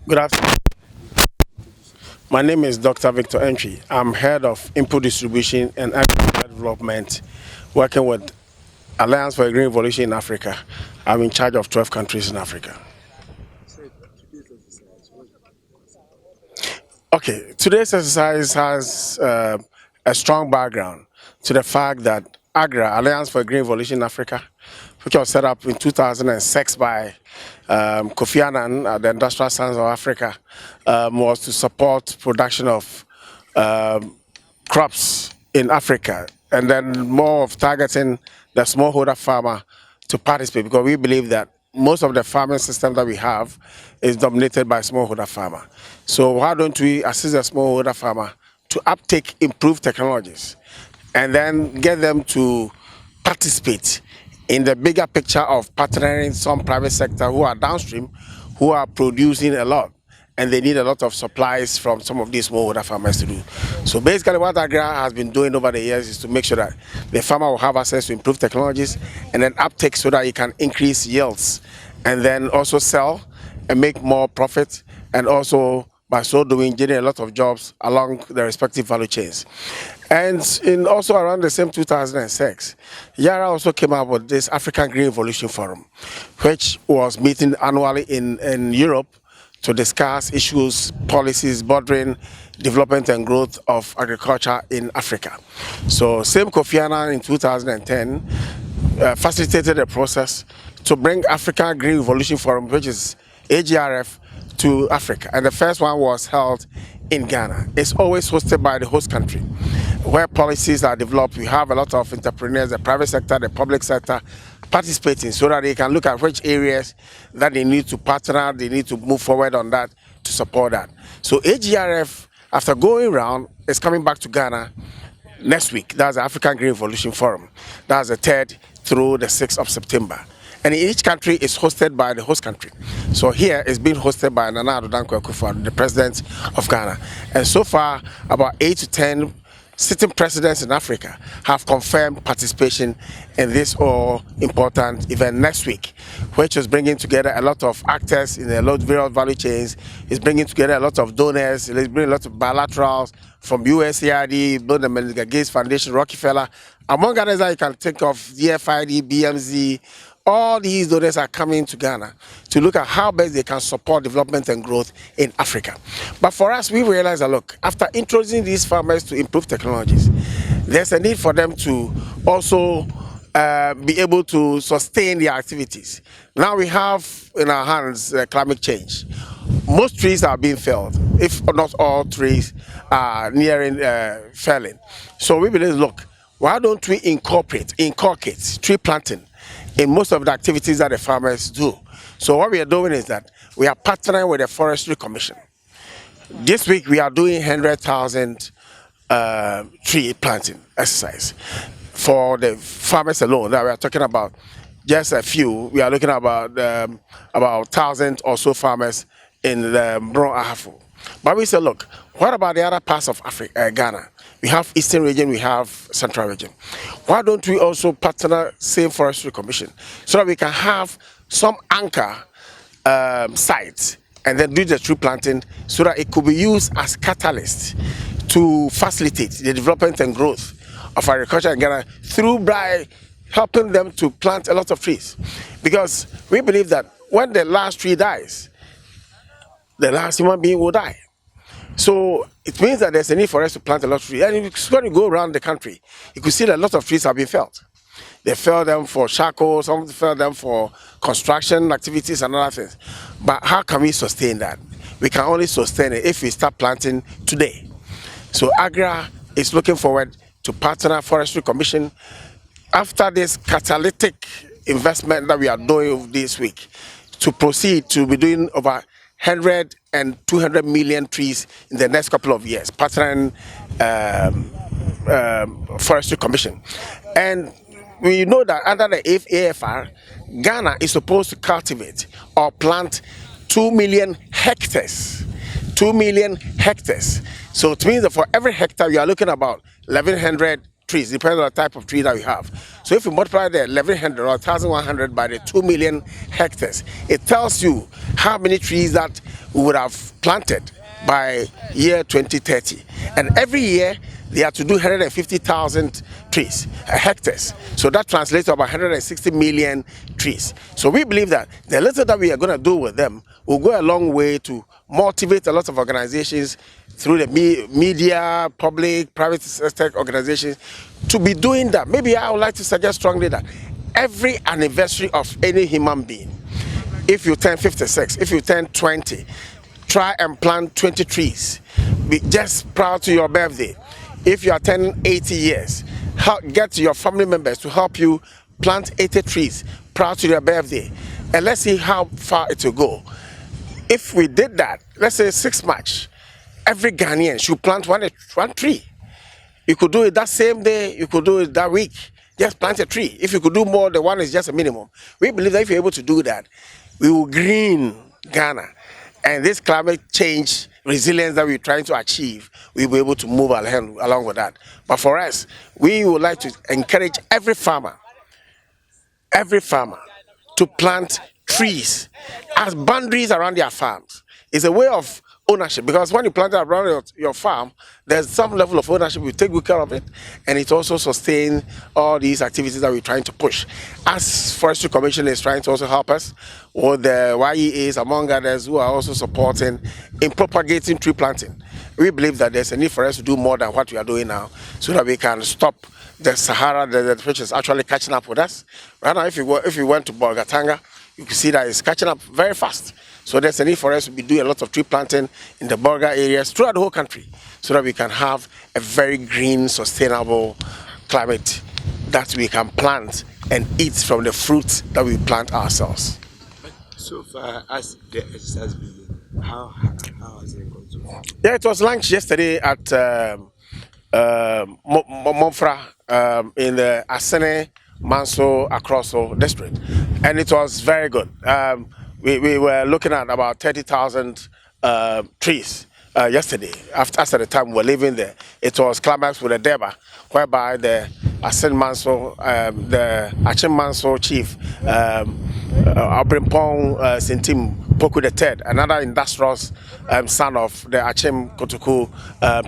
Good afternoon. My name is Dr. Victor Entry. I'm head of input distribution and agricultural development, working with Alliance for a Green Revolution in Africa. I'm in charge of 12 countries in Africa. Okay, today's exercise has a strong background to the fact that AGRA, Alliance for a Green Revolution in Africa, which was set up in 2006 by Kofi Annan, the Industrial Sons of Africa, was to support production of crops in Africa, and then more of targeting the smallholder farmer to participate, because we believe that most of the farming system that we have is dominated by smallholder farmer. So why don't we assist the smallholder farmer to uptake improved technologies and then get them to participate in the bigger picture of partnering some private sector who are downstream, who are producing a lot, and they need a lot of supplies from some of these smallholder farmers to do. So basically what Agrf has been doing over the years is to make sure that the farmer will have access to improved technologies and then uptake so that he can increase yields and then also sell and make more profit, and also by so doing generate a lot of jobs along the respective value chains. And in also around the same 2006, Yara also came up with this African Green Revolution Forum, which was meeting annually in Europe to discuss issues, policies bordering development and growth of agriculture in Africa. So same Kofi Annan in 2010 facilitated a process to bring African Green Revolution Forum, which is Agrf, to Africa. And the first one was held in Ghana. It's always hosted by the host country, where policies are developed. We have a lot of entrepreneurs, the private sector, the public sector, participating so that they can look at which areas that they need to partner, they need to move forward on that to support that. So Agrf, after going around, is coming back to Ghana next week. That's the African Green Revolution Forum. That's the 3rd through the 6th of September. And each country is hosted by the host country. So here it's being hosted by Nana Addo Dankwa Akufo-Addo, the president of Ghana. And so far, about 8 to 10 sitting presidents in Africa have confirmed participation in this all-important event next week, which is bringing together a lot of actors in a lot of various value chains. It's bringing together a lot of donors. It's bringing a lot of bilaterals from USAID, Bill and Melinda Gates Foundation, Rockefeller, among others that you can think of, DFID, BMZ. All these donors are coming to Ghana to look at how best they can support development and growth in Africa. But for us, we realize that, look, after introducing these farmers to improved technologies, there's a need for them to also be able to sustain their activities. Now we have in our hands climate change. Most trees are being felled, if not all trees are nearing felling. So we believe, look, why don't we inculcate tree planting in most of the activities that the farmers do? So what we are doing is that we are partnering with the Forestry Commission. This week we are doing 100,000 tree planting exercise for the farmers alone. Now we are talking about just a few. We are looking at about 1,000 or so farmers in the Bron Ahafo. But we said, look, what about the other parts of Africa, Ghana? We have Eastern region, we have Central region. Why don't we also partner same Forestry Commission so that we can have some anchor sites and then do the tree planting so that it could be used as catalyst to facilitate the development and growth of agriculture in Ghana through by helping them to plant a lot of trees. Because we believe that when the last tree dies, the last human being will die. So it means that there's a need for us to plant a lot of trees. And when you go around the country, you could see that a lot of trees have been felled. They fell them for charcoal, some fell them for construction activities and other things. But how can we sustain that? We can only sustain it if we start planting today. So Agrf is looking forward to partner Forestry Commission after this catalytic investment that we are doing this week to proceed to be doing over 100 and 200 million trees in the next couple of years, partnering Forestry Commission. And we know that under the AFR, Ghana is supposed to cultivate or plant 2 million hectares. 2 million hectares. So it means that for every hectare, you are looking about 1,100 trees, depending on the type of tree that we have. So if you multiply the 1,100 or 1,100 by the 2 million hectares, it tells you how many trees that we would have planted by year 2030. And every year, they have to do 150,000 trees, hectares. So that translates to about 160 million trees. So we believe that the little that we are going to do with them will go a long way to motivate a lot of organizations through the media, public, private sector organizations to be doing that. Maybe I would like to suggest strongly that every anniversary of any human being, if you turn 56, if you turn 20, try and plant 20 trees. Be just proud to your birthday. If you are turning 80 years, get your family members to help you plant 80 trees proud to your birthday. And let's see how far it will go. If we did that, let's say 6 March, every Ghanaian should plant one tree. You could do it that same day, you could do it that week. Just plant a tree. If you could do more, the one is just a minimum. We believe that if you're able to do that, we will green Ghana. And this climate change resilience that we're trying to achieve, we'll be able to move along with that. But for us, we would like to encourage every farmer to plant trees as boundaries around their farms. It's a way of ownership, because when you plant it around your farm, there's some level of ownership. You take good care of it, and it also sustains all these activities that we're trying to push. As Forestry Commission is trying to also help us, or the YEAs, among others, who are also supporting in propagating tree planting. We believe that there's a need for us to do more than what we are doing now, so that we can stop the Sahara, which is actually catching up with us. Right now, if you went to Bolgatanga, you can see that it's catching up very fast. So there's a need for us to be doing a lot of tree planting in the Bolga areas throughout the whole country, so that we can have a very green, sustainable climate that we can plant and eat from the fruits that we plant ourselves. So far as the exercise being, how has it gone so far? Yeah, it was launched yesterday at Momfra in the Asene Manso Akroso district, and it was very good. We were looking at about 30,000 trees yesterday. After the time we were living there, it was climaxed with a deba, whereby the Asene Manso, the Achim Manso chief, Abrimpong Sintim Poku III, another industrious son of the Achim Kotuku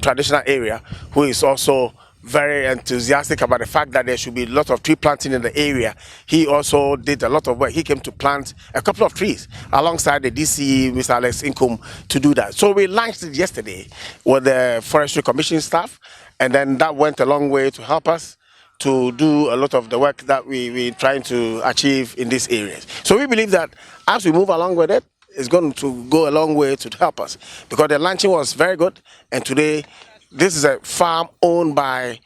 traditional area, who is also very enthusiastic about the fact that there should be a lot of tree planting in the area. He also did a lot of work. He came to plant a couple of trees alongside the DC, Mr. Alex Inkum, to do that. So we launched it yesterday with the Forestry Commission staff, and then that went a long way to help us to do a lot of the work that we're trying to achieve in these areas. So we believe that as we move along with it, it's going to go a long way to help us, because the launching was very good, and today this is a farm owned by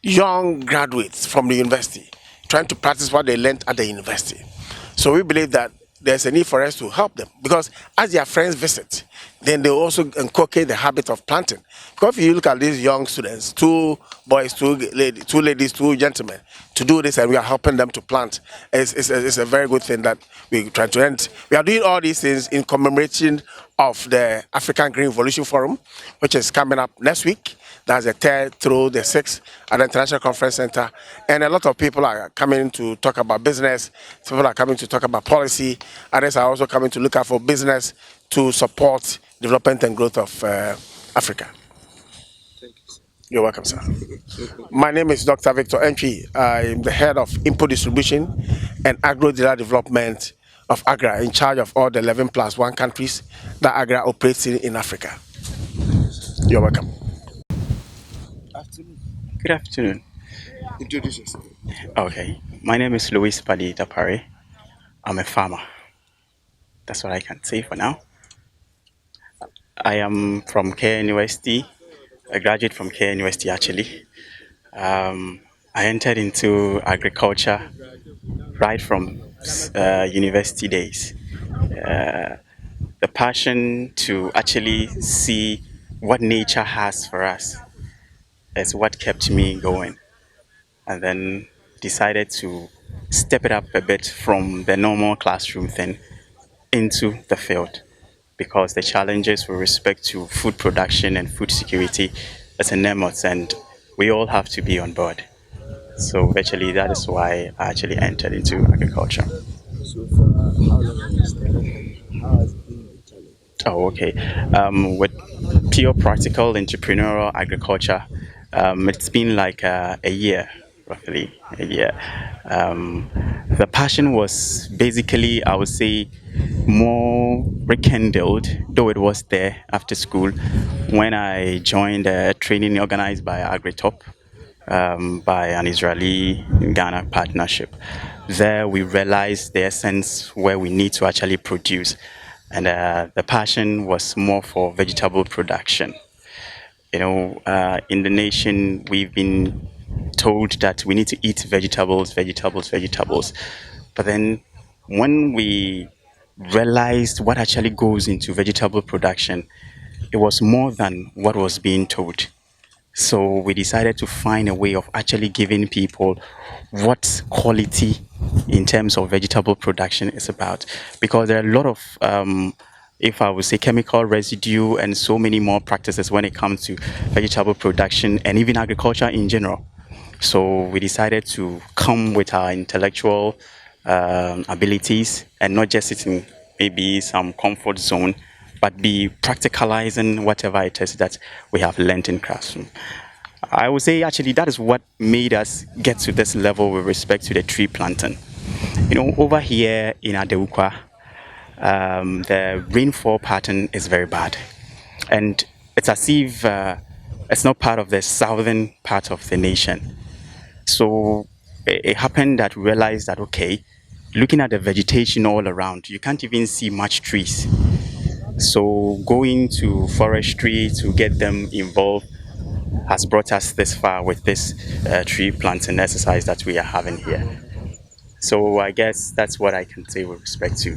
young graduates from the university trying to practice what they learned at the university. So we believe that there's a need for us to help them, because as their friends visit, then they also inculcate the habit of planting. Because if you look at these young students, 2 boys, 2 ladies, 2 gentlemen, to do this, and we are helping them to plant, it's a very good thing that we try to end. We are doing all these things in commemoration of the African Green Revolution Forum, which is coming up next week. That's the 3rd through the 6th at the International Conference Center. And a lot of people are coming to talk about business. People are coming to talk about policy. Others are also coming to look out for business to support development and growth of Africa. Thank you, sir. You're welcome, sir. My name is Dr. Victor Entry. I'm the head of Import Distribution and Agro-Dealer Development of Agrf, in charge of all the 11+1 countries that Agrf operates in Africa. You're welcome. Afternoon. Good afternoon. Introduce yourself. Okay, my name is Luis Padi Tapare. I'm a farmer. That's what I can say for now. I am from Care University, a graduate from Care University actually. I entered into agriculture right from university days. The passion to actually see what nature has for us is what kept me going, and then decided to step it up a bit from the normal classroom thing into the field, because the challenges with respect to food production and food security is enormous, and we all have to be on board. So virtually that is why I actually entered into agriculture. So far, how long have you started and how has been the challenge? Oh, okay. With pure practical entrepreneurial agriculture, it's been like a year, roughly a year. The passion was basically, I would say, more rekindled, though it was there after school, when I joined a training organized by Agritop, by an Israeli Ghana partnership. There we realized the essence where we need to actually produce. And the passion was more for vegetable production. In the nation, we've been told that we need to eat vegetables, vegetables, vegetables. But then when we realized what actually goes into vegetable production, it was more than what was being told. So we decided to find a way of actually giving people what quality in terms of vegetable production is about. Because there are a lot of, if I would say, chemical residue and so many more practices when it comes to vegetable production and even agriculture in general. So we decided to come with our intellectual abilities and not just sit in maybe some comfort zone, but be practicalizing whatever it is that we have learned in classroom. I would say actually that is what made us get to this level with respect to the tree planting. Over here in Adewukwa, the rainfall pattern is very bad. And it's as if it's not part of the southern part of the nation. So it happened that we realized that, okay, looking at the vegetation all around, you can't even see much trees. So going to forestry to get them involved has brought us this far with this tree planting exercise that we are having here. So I guess that's what I can say with respect to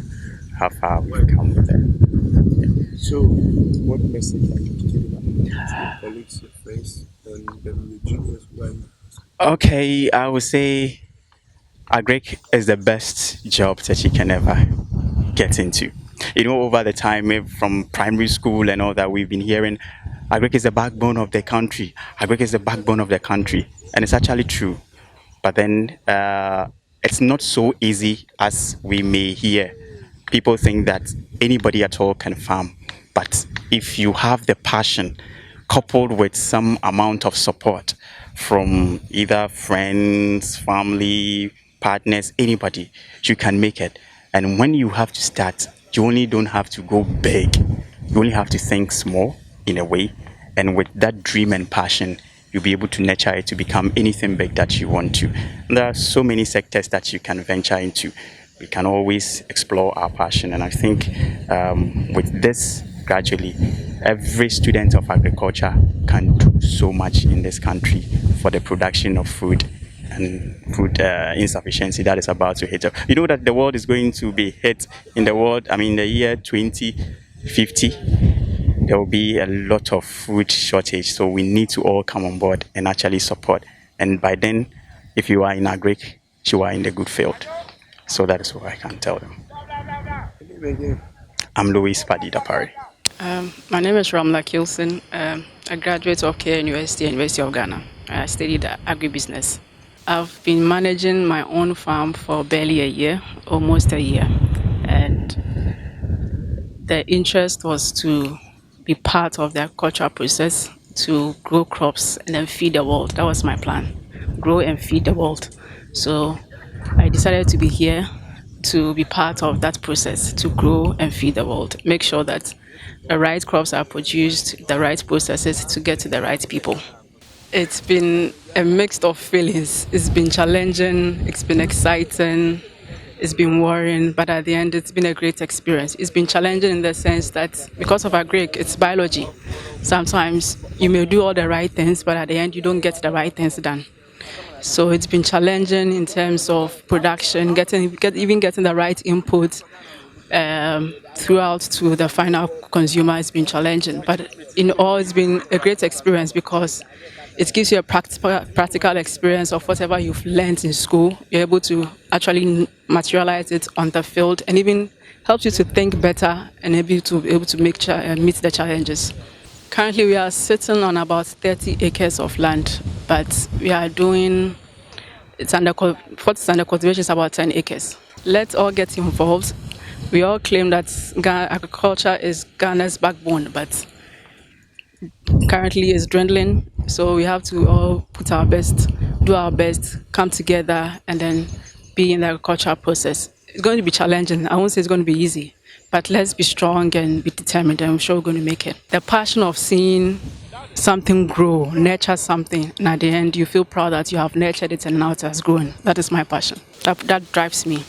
how far we've come with it. So, what message are you giving out to your colleagues, your friends, and the juniors who are in? Okay, I would say Agrek is the best job that you can ever get into. Over the time, from primary school and all that, we've been hearing Agrek is the backbone of the country. Agrek is the backbone of the country. And it's actually true. But then it's not so easy as we may hear. People think that anybody at all can farm. But if you have the passion coupled with some amount of support from either friends, family, partners, anybody, you can make it. And when you have to start, you only don't have to go big. You only have to think small in a way. And with that dream and passion, you'll be able to nurture it to become anything big that you want to. And there are so many sectors that you can venture into. We can always explore our passion. And I think with this, gradually, every student of agriculture can do so much in this country for the production of food and food insufficiency that is about to hit us. You know that the world is going to be hit in the world, I mean, the year 2050 there will be a lot of food shortage. So we need to all come on board and actually support. And by then, if you are in agric, you are in the good field. So that is what I can tell them. Name again. I'm Louis Padidapari. My name is Ramla Kilson. A graduate of Care University, University of Ghana. I studied agribusiness. I've been managing my own farm for barely a year, almost a year. And the interest was to be part of the agricultural process, to grow crops and then feed the world. That was my plan, grow and feed the world. So I decided to be here to be part of that process, to grow and feed the world, make sure that the right crops are produced, the right processes to get to the right people. It's been a mix of feelings. It's been challenging, it's been exciting, it's been worrying, but at the end, it's been a great experience. It's been challenging in the sense that because of our Greek, it's biology. Sometimes you may do all the right things, but at the end, you don't get the right things done. So it's been challenging in terms of production, even getting the right input throughout to the final consumer has been challenging. But in all, it's been a great experience because it gives you a practical experience of whatever you've learned in school. You're able to actually materialize it on the field and even helps you to think better and able to meet the challenges. Currently, we are sitting on about 30 acres of land, but we are doing what's under cultivation is about 10 acres. Let's all get involved. We all claim that agriculture is Ghana's backbone, but currently it's dwindling. So we have to all put our best, do our best, come together, and then be in the agricultural process. It's going to be challenging. I won't say it's going to be easy, but let's be strong and be determined, and I'm sure we're going to make it. The passion of seeing something grow, nurture something, and at the end you feel proud that you have nurtured it and now it has grown. That is my passion. That drives me.